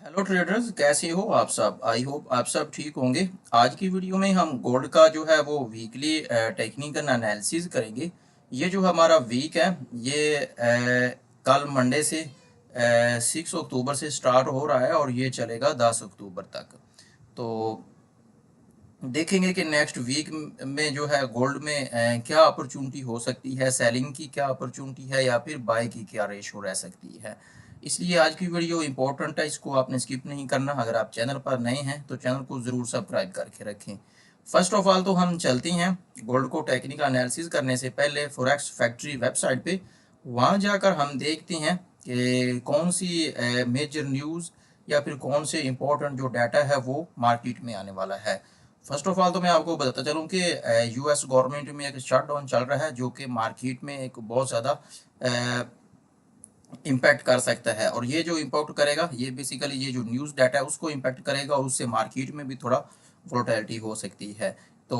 Hello traders, कैसे हो आप सब। आई होप आप सब ठीक होंगे। आज की वीडियो में हम गोल्ड का जो है वो वीकली टेक्निकल एनालिसिस करेंगे। ये जो हमारा वीक है ये कल मंडे से 6 अक्टूबर से स्टार्ट हो रहा है और ये चलेगा 10 अक्टूबर तक। तो देखेंगे कि नेक्स्ट वीक में जो है गोल्ड में क्या अपॉर्चुनिटी हो सकती है, सेलिंग की क्या अपॉर्चुनिटी है या फिर बाय की क्या रेशो रह सकती है। इसलिए आज की वीडियो इंपॉर्टेंट है, इसको आपने स्किप नहीं करना। अगर आप चैनल पर नए हैं तो चैनल को ज़रूर सब्सक्राइब करके रखें। फर्स्ट ऑफ ऑल तो हम चलते हैं गोल्ड को टेक्निकल एनालिसिस करने से पहले फॉरेक्स फैक्ट्री वेबसाइट पे। वहाँ जाकर हम देखते हैं कि कौन सी मेजर न्यूज़ या फिर कौन से इम्पोर्टेंट जो डाटा है वो मार्केट में आने वाला है। फर्स्ट ऑफ ऑल तो मैं आपको बताता चलूँ कि यूएस गवर्नमेंट में एक शटडाउन चल रहा है जो कि मार्केट में एक बहुत ज़्यादा इम्पैक्ट कर सकता है। और ये जो इम्पैक्ट करेगा ये बेसिकली ये जो न्यूज़ डाटा है उसको इम्पैक्ट करेगा और उससे मार्केट में भी थोड़ा वोलेटिलिटी हो सकती है। तो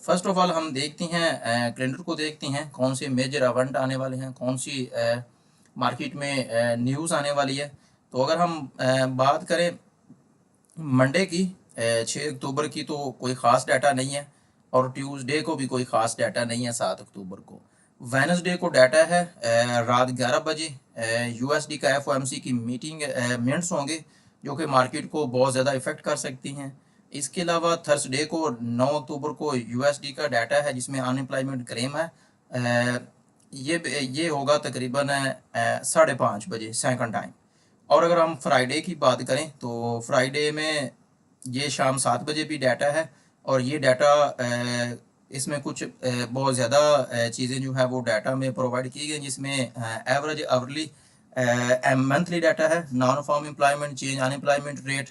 फर्स्ट ऑफ ऑल हम देखते हैं कैलेंडर को देखते हैं कौन से मेजर इवेंट आने वाले हैं, कौन सी मार्केट में न्यूज़ आने वाली है। तो अगर हम बात करें मंडे की 6 अक्टूबर की, तो कोई ख़ास डाटा नहीं है। और ट्यूसडे को भी कोई ख़ास डाटा नहीं है 7 अक्टूबर को। वेनसडे को डाटा है रात 11 बजे। यूएसडी का एफओएमसी की मीटिंग मिनट्स होंगे जो कि मार्केट को बहुत ज़्यादा इफेक्ट कर सकती हैं। इसके अलावा थर्सडे को 9 अक्टूबर को यूएसडी का डाटा है जिसमें अनएम्प्लॉयमेंट क्लेम है। अ, ये होगा तकरीबन 5:30 बजे सेकंड टाइम। और अगर हम फ्राइडे की बात करें तो फ्राइडे में ये शाम 7 बजे भी डाटा है। और ये डाटा इसमें कुछ बहुत ज़्यादा चीज़ें जो है वो डाटा में प्रोवाइड की गई जिसमें एवरेज आवरली मंथली डाटा है, non farm employment change, unemployment rate,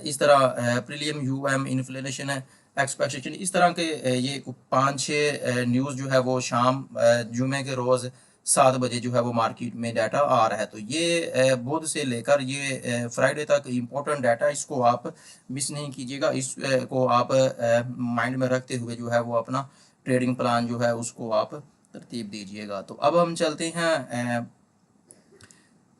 इस तरह प्रीलियम यूएम इन्फ्लेशन है एक्सपेक्टेशन, इस तरह के ये 5-6 न्यूज़ जो है वो शाम जुमे के रोज़ 7 बजे जो है वो मार्केट में डाटा आ रहा है। तो ये बुध से लेकर ये फ्राइडे तक इम्पोर्टेंट डाटा, इसको आप मिस नहीं कीजिएगा। इसको आप माइंड में रखते हुए जो है वो अपना ट्रेडिंग प्लान जो है उसको आप तरतीब दीजिएगा। तो अब हम चलते हैं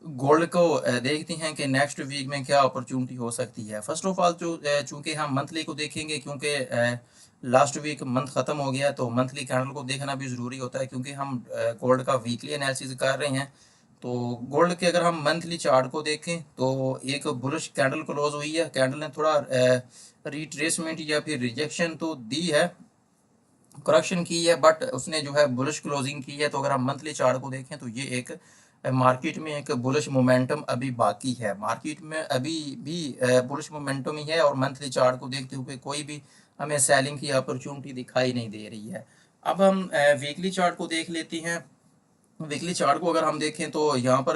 गोल्ड को देखते हैं कि नेक्स्ट वीक में क्या अपॉर्चुनिटी हो सकती है। फर्स्ट ऑफ ऑल जो चूंकि हम मंथली को देखेंगे क्योंकि लास्ट वीक मंथ ख़त्म हो गया है तो मंथली कैंडल को देखना भी ज़रूरी होता है क्योंकि हम गोल्ड का वीकली एनालिसिस कर रहे हैं। तो गोल्ड के अगर हम मंथली चार्ट को देखें तो एक बुलिश कैंडल क्लोज हुई है। कैंडल ने थोड़ा रिट्रेसमेंट या फिर रिजेक्शन तो दी है, करेक्शन की है, बट उसने जो है बुलिश क्लोजिंग की है। तो अगर हम मंथली चार्ट को देखें तो ये एक मार्केट में एक बुलिश मोमेंटम अभी बाकी है, मार्केट में अभी भी बुलिश मोमेंटम ही है। और मंथली चार्ट को देखते हुए कोई भी हमें सेलिंग की अपॉर्चुनिटी दिखाई नहीं दे रही है। अब हम वीकली चार्ट को देख लेते हैं। वीकली चार्ट को अगर हम देखें तो यहाँ पर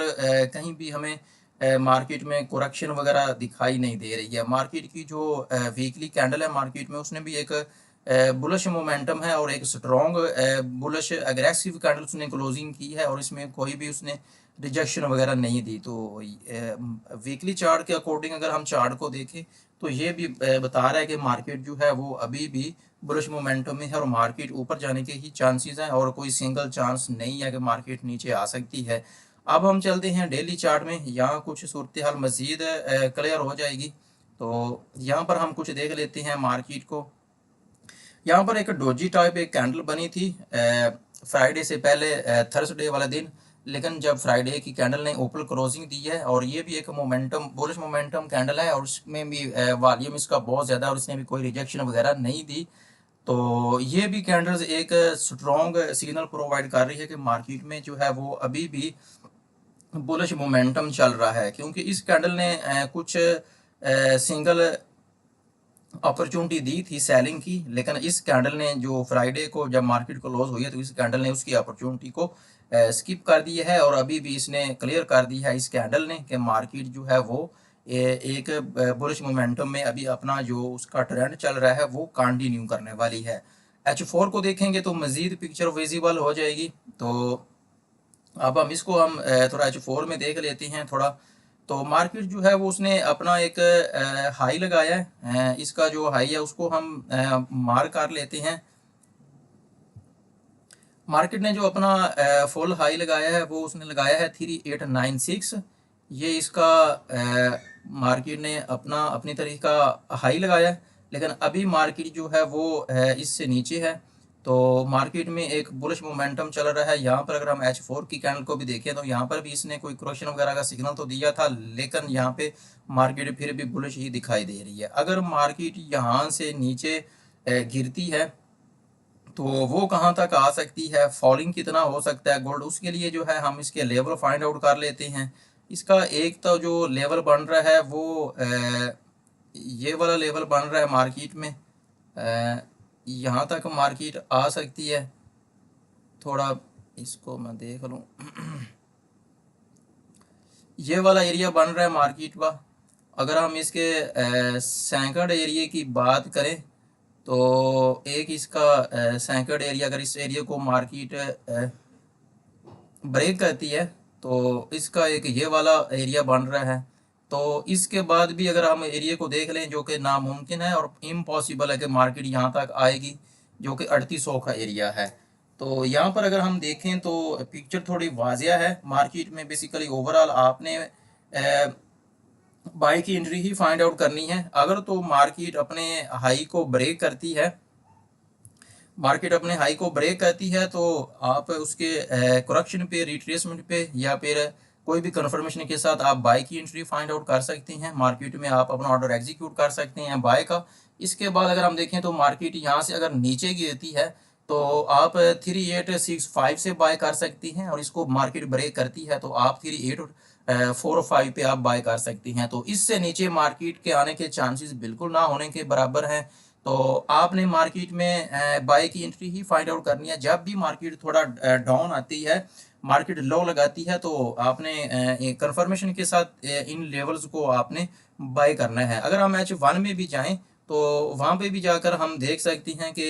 कहीं भी हमें मार्केट में कोरेक्शन वगैरह दिखाई नहीं दे रही है। मार्केट की जो वीकली कैंडल है मार्केट में उसने भी एक बुलिश मोमेंटम है और एक स्ट्रॉन्ग बुलिश एग्रेसिव कैंडल उसने क्लोजिंग की है और इसमें कोई भी उसने रिजेक्शन वगैरह नहीं दी। तो वीकली चार्ट के अकॉर्डिंग अगर हम चार्ट को देखें तो ये भी बता रहा है कि मार्केट जो है वो अभी भी बुलिश मोमेंटम में है और मार्केट ऊपर जाने के ही चांसेस हैं और कोई सिंगल चांस नहीं है कि मार्केट नीचे आ सकती है। अब हम चलते हैं डेली चार्ट में, यहाँ कुछ सूरत हाल मज़ीद क्लियर हो जाएगी। तो यहाँ पर हम कुछ देख लेते हैं मार्केट को। यहाँ पर एक डोजी टाइप एक कैंडल बनी थी फ्राइडे से पहले, थर्सडे वाले दिन। लेकिन जब फ्राइडे की कैंडल ने ओपन क्लोजिंग दी है और ये भी एक मोमेंटम बुलिश मोमेंटम कैंडल है और उसमें भी वॉल्यूम इसका बहुत ज़्यादा और इसने भी कोई रिजेक्शन वगैरह नहीं दी। तो ये भी कैंडल्स एक स्ट्रॉन्ग सिग्नल प्रोवाइड कर रही है कि मार्केट में जो है वो अभी भी बुलिश मोमेंटम चल रहा है क्योंकि इस कैंडल ने कुछ सिंगल अपॉर्चुनिटी दी थी सेलिंग की। लेकिन इस कैंडल ने जो फ्राइडे को जब मार्केट क्लोज हुई है तो इस कैंडल ने उसकी अपॉर्चुनिटी को स्किप कर दी है और अभी भी इसने क्लियर कर दी है इस कैंडल ने कि मार्केट जो है वो एक बुलिश मोमेंटम में अभी अपना जो उसका ट्रेंड चल रहा है वो कंटिन्यू करने वाली है। H4 को देखेंगे तो मज़ीद पिक्चर विजिबल हो जाएगी। तो अब हम इसको थोड़ा H4 में देख लेते हैं थोड़ा। तो मार्केट जो है वो उसने अपना एक हाई लगाया है, इसका जो हाई है उसको हम मार्क कर लेते हैं। मार्केट ने जो अपना फुल हाई लगाया है वो उसने लगाया है 3896। ये इसका मार्केट ने अपनी तरीके का हाई लगाया है, लेकिन अभी मार्केट जो है वो इससे नीचे है। तो मार्केट में एक बुलिश मोमेंटम चल रहा है। यहाँ पर अगर हम H4 की कैंडल को भी देखें तो यहाँ पर भी इसने कोई करेक्शन वगैरह का सिग्नल तो दिया था, लेकिन यहाँ पे मार्केट फिर भी बुलिश ही दिखाई दे रही है। अगर मार्केट यहाँ से नीचे गिरती है तो वो कहाँ तक आ सकती है, फॉलिंग कितना हो सकता है गोल्ड, उसके लिए जो है हम इसके लेवल फाइंड आउट कर लेते हैं। इसका एक तो जो लेवल बन रहा है वो ये वाला लेवल बन रहा है मार्केट में, यहाँ तक मार्केट आ सकती है। थोड़ा इसको मैं देख लूँ ये वाला एरिया बन रहा है मार्केट का। अगर हम इसके सैंकड़ एरिया की बात करें तो एक इसका सैंकड़ एरिया, अगर इस एरिया को मार्केट ब्रेक करती है तो इसका एक ये वाला एरिया बन रहा है। तो इसके बाद भी अगर हम एरिया को देख लें, जो कि नामुमकिन है और इम्पॉसिबल है कि मार्केट यहाँ तक आएगी, जो कि 3800 का एरिया है। तो यहाँ पर अगर हम देखें तो पिक्चर थोड़ी वाजिया है मार्केट में। बेसिकली ओवरऑल आपने बाई की एंट्री ही फाइंड आउट करनी है। अगर तो मार्केट अपने हाई को ब्रेक करती है, मार्केट अपने हाई को ब्रेक करती है तो आप उसके करेक्शन पे, रिट्रेसमेंट पे या फिर कोई भी कंफर्मेशन के साथ आप बाय की एंट्री फाइंड आउट कर सकते हैं। मार्केट में आप अपना ऑर्डर एग्जीक्यूट कर सकते हैं बाय का। इसके बाद अगर हम देखें तो मार्केट यहाँ से अगर नीचे गिरती है तो आप 3865 से बाय कर सकती हैं, और इसको मार्केट ब्रेक करती है तो आप 3845 पे आप बाय कर सकती हैं। तो इससे नीचे मार्केट के आने के चांसेस बिल्कुल ना होने के बराबर हैं। तो आपने मार्केट में बाय की एंट्री ही फाइंड आउट करनी है। जब भी मार्केट थोड़ा डाउन आती है, मार्केट लो लगाती है, तो आपने कंफर्मेशन के साथ इन लेवल्स को आपने बाय करना है। अगर हम H1 में भी जाएं तो वहाँ पे भी जाकर हम देख सकते हैं कि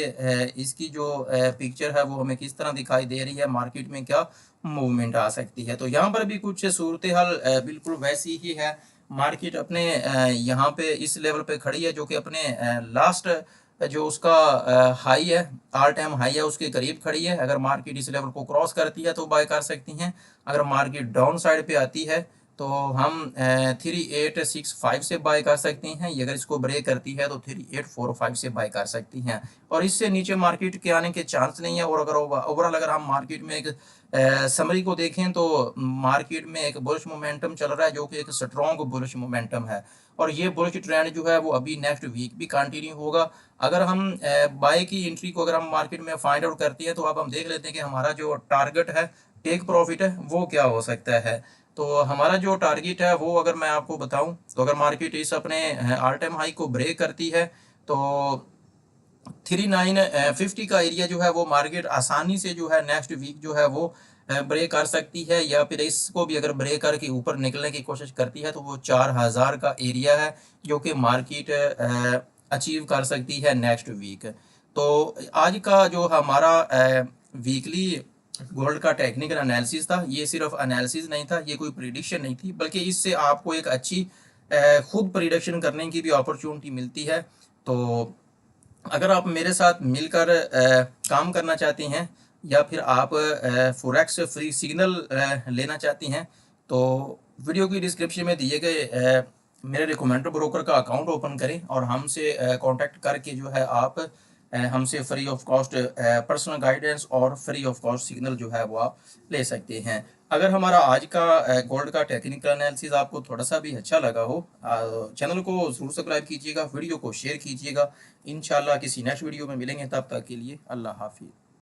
इसकी जो पिक्चर है वो हमें किस तरह दिखाई दे रही है, मार्केट में क्या मूवमेंट आ सकती है। तो यहाँ पर भी कुछ सूरत हाल बिल्कुल वैसी ही है। मार्केट अपने यहाँ पे इस लेवल पे खड़ी है, जो कि अपने लास्ट जो उसका हाई है, ऑल टाइम हाई है, उसके करीब खड़ी है। अगर मार्केट इस लेवल को क्रॉस करती है तो बाय कर सकती हैं। अगर मार्केट डाउन साइड पे आती है तो हम 3865 से बाय कर सकती हैं। ये अगर इसको ब्रेक करती है तो 3845 से बाय कर सकती हैं, और इससे नीचे मार्केट के आने के चांस नहीं है। और अगर ओवरऑल अगर हम मार्केट में एक समरी को देखें तो मार्केट में एक बुलिश मोमेंटम चल रहा है, जो कि एक स्ट्रॉन्ग बुलिश मोमेंटम है, और ये बुलिश ट्रेंड जो है वो अभी नेक्स्ट वीक भी कंटिन्यू होगा। अगर हम बाय की एंट्री को अगर हम मार्केट में फाइंड आउट करते हैं तो अब हम देख लेते हैं कि हमारा जो टारगेट है, टेक प्रॉफिट है, वो क्या हो सकता है। तो हमारा जो टारगेट है वो अगर मैं आपको बताऊं तो अगर मार्केट इस अपने ऑल टाइम हाई को ब्रेक करती है तो 3950 का एरिया जो है वो मार्केट आसानी से जो है नेक्स्ट वीक जो है वो ब्रेक कर सकती है, या फिर इसको भी अगर ब्रेक करके ऊपर निकलने की कोशिश करती है तो वो 4000 का एरिया है, जो कि मार्केट अचीव कर सकती है नेक्स्ट वीक। तो आज का जो हमारा वीकली गोल्ड का टेक्निकल एनालिसिस था, ये सिर्फ एनालिसिस नहीं था, ये कोई प्रिडिक्शन नहीं थी, बल्कि इससे आपको एक अच्छी खुद प्रिडिक्शन करने की भी अपॉर्चुनिटी मिलती है। तो अगर आप मेरे साथ मिलकर काम करना चाहते हैं, या फिर आप फॉरेक्स फ्री सिग्नल लेना चाहती हैं, तो वीडियो की डिस्क्रिप्शन में दिए गए मेरे रिकमेंडर ब्रोकर का अकाउंट ओपन करें और हमसे कांटेक्ट करके जो है आप हमसे free of cost personal guidance और फ्री ऑफ कॉस्ट सिग्नल जो है वो आप ले सकते हैं। अगर हमारा आज का गोल्ड का टेक्निकल एनालिसिस आपको थोड़ा सा भी अच्छा लगा हो, चैनल को जरूर सब्सक्राइब कीजिएगा, वीडियो को शेयर कीजिएगा। इंशाल्लाह किसी नेक्स्ट वीडियो में मिलेंगे, तब तक के लिए अल्लाह हाफिज़।